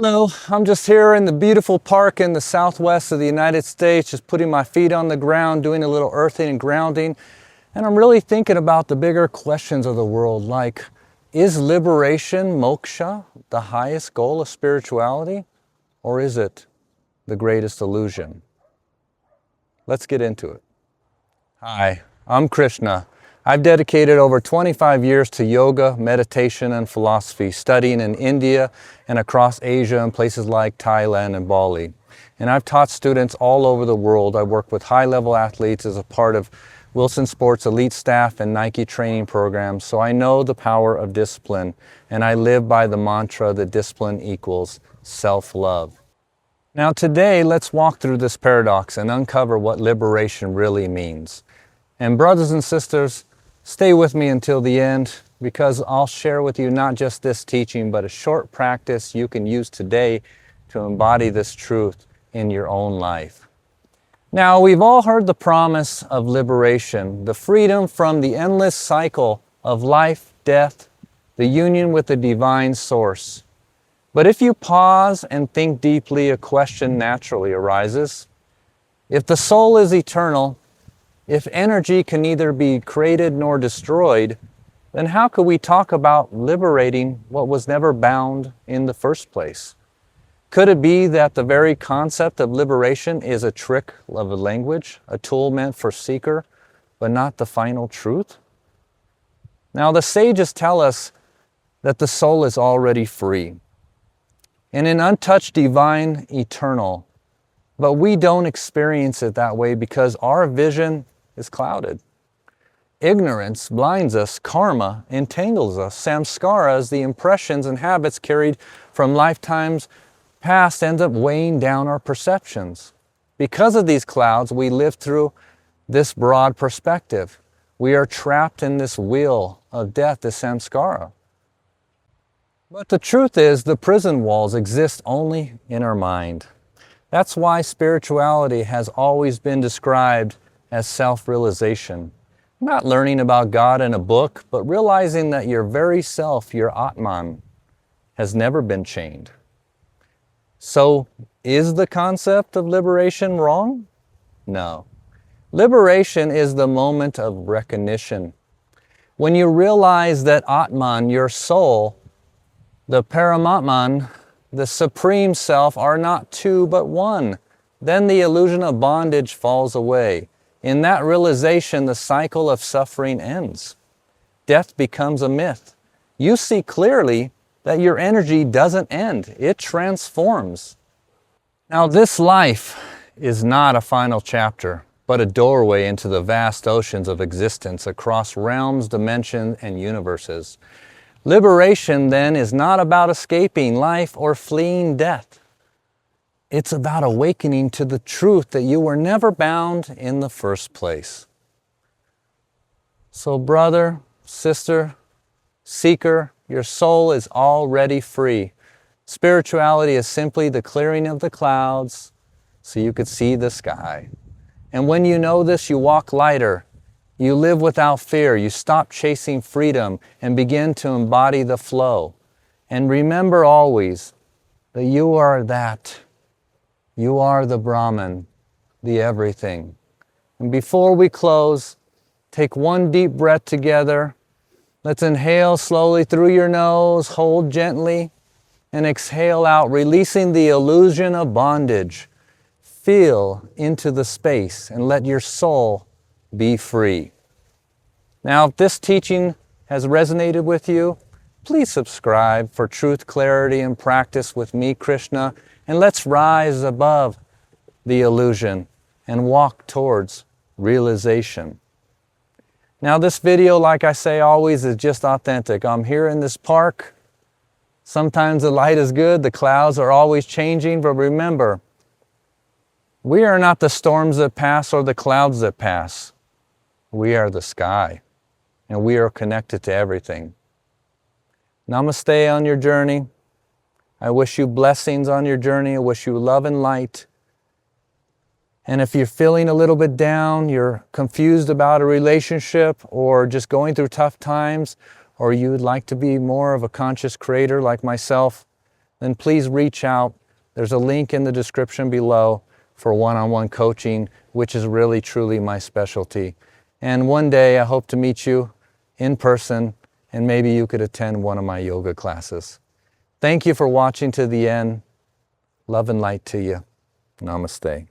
Hello, I'm just here in the beautiful park in the southwest of the United States, just putting my feet on the ground, doing a little earthing and grounding. And I'm really thinking about the bigger questions of the world, like, is liberation, moksha, the highest goal of spirituality? Or is it the greatest illusion? Let's get into it. Hi, I'm Krishna. I've dedicated over 25 years to yoga, meditation, and philosophy, studying in India and across Asia and places like Thailand and Bali. And I've taught students all over the world. I work with high-level athletes as a part of Wilson Sports elite staff and Nike training programs, so I know the power of discipline, and I live by the mantra that discipline equals self-love. Now today, let's walk through this paradox and uncover what liberation really means. And brothers and sisters, stay with me until the end, because I'll share with you not just this teaching, but a short practice you can use today to embody this truth in your own life. Now, we've all heard the promise of liberation, the freedom from the endless cycle of life, death, the union with the divine source. But if you pause and think deeply, a question naturally arises. If the soul is eternal, if energy can neither be created nor destroyed, then how could we talk about liberating what was never bound in the first place? Could it be that the very concept of liberation is a trick of a language, a tool meant for seeker, but not the final truth? Now, the sages tell us that the soul is already free and an untouched, divine, eternal, but we don't experience it that way because our vision is clouded. Ignorance blinds us, karma entangles us, samskaras, the impressions and habits carried from lifetimes past, end up weighing down our perceptions. Because of these clouds, we live through this broad perspective. We are trapped in this wheel of death, the samskara. But the truth is, the prison walls exist only in our mind. That's why spirituality has always been described as self-realization. Not learning about God in a book, but realizing that your very self, your Atman, has never been chained. So, is the concept of liberation wrong? No. Liberation is the moment of recognition. When you realize that Atman, your soul, the Paramatman, the Supreme Self, are not two but one, then the illusion of bondage falls away. In that realization, the cycle of suffering ends. Death becomes a myth. You see clearly that your energy doesn't end, it transforms. Now, this life is not a final chapter, but a doorway into the vast oceans of existence across realms, dimensions, and universes. Liberation, then, is not about escaping life or fleeing death. It's about awakening to the truth that you were never bound in the first place. So, brother, sister, seeker, your soul is already free. Spirituality is simply the clearing of the clouds so you could see the sky. And when you know this, you walk lighter. You live without fear. You stop chasing freedom and begin to embody the flow. And remember always that you are that. You are the Brahman, the everything. And before we close, take one deep breath together. Let's inhale slowly through your nose, hold gently, and exhale out, releasing the illusion of bondage. Feel into the space and let your soul be free. Now, if this teaching has resonated with you, please subscribe for truth, clarity, and practice with me, Krishna, and let's rise above the illusion and walk towards realization. Now, this video, like I say always, is just authentic. I'm here in this park. Sometimes the light is good, the clouds are always changing, but remember, we are not the storms that pass or the clouds that pass. We are the sky, and we are connected to everything. Namaste on your journey. I wish you blessings on your journey. I wish you love and light. And if you're feeling a little bit down, you're confused about a relationship or just going through tough times, or you would like to be more of a conscious creator like myself, then please reach out. There's a link in the description below for one-on-one coaching, which is really truly my specialty. And one day I hope to meet you in person, and maybe you could attend one of my yoga classes. Thank you for watching to the end. Love and light to you. Namaste.